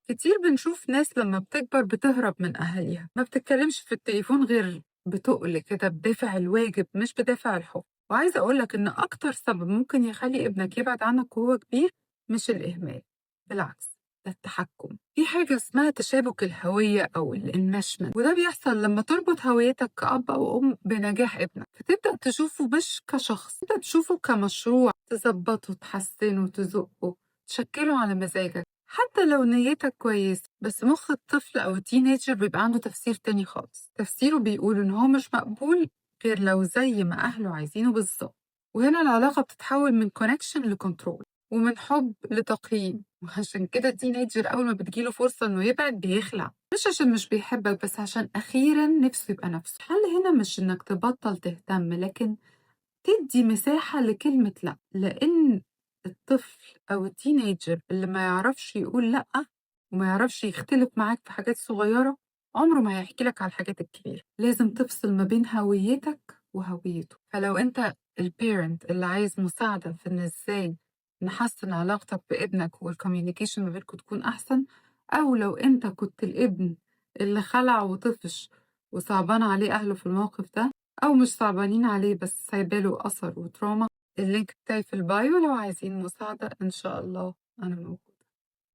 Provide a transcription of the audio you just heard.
كتير بنشوف ناس لما بتكبر بتهرب من أهاليها، ما بتتكلمش في التليفون غير بتقل كده بدافع الواجب مش بدافع الحب. وعايزة أقولك إن أكتر سبب ممكن يخلي ابنك يبعد عنك وهو كبير مش الإهمال، بالعكس ده التحكم. في حاجة اسمها تشابك الهوية أو الانمشمنت، وده بيحصل لما تربط هويتك كأب أو أم بنجاح ابنك، فتبدأ تشوفه مش كشخص، تبدأ تشوفه كمشروع تظبطه تحسنه تزقه تشكله على مزاجك. حتى لو نيتك كويس، بس مخ الطفل أو التينيجر بيبقى عنده تفسير تاني خالص. تفسيره بيقول إن هو مش مقبول غير لو زي ما أهله عايزينه بالظبط. وهنا العلاقة بتتحول من كونكشن لكنترول، ومن حب لتقييم. وعشان كده التينيجر أول ما بتجيله فرصة إنه يبعد بيخلع، مش عشان مش بيحبك، بس عشان أخيرا نفسه يبقى نفسه. الحل هنا مش إنك تبطل تهتم، لكن تدي مساحة لكلمة لأ. لأن الطفل أو التينيجر اللي ما يعرفش يقول لأ وما يعرفش يختلف معاك في حاجات صغيرة عمره ما هيحكي لك على الحاجات الكبيرة. لازم تفصل ما بين هويتك وهويته. فلو أنت البيرنت اللي عايز مساعدة في إن إزاي نحسن علاقتك بابنك والكوميونيكيشن ما بينكم تكون أحسن، أو لو أنت كنت الابن اللي خلع وطفش وصعبان عليه أهله في الموقف ده، أو مش صعبانين عليه بس سايباله أثر وتراما، اللينك بتاعي في البايو لو عايزين مساعدة إن شاء الله أنا موجودة.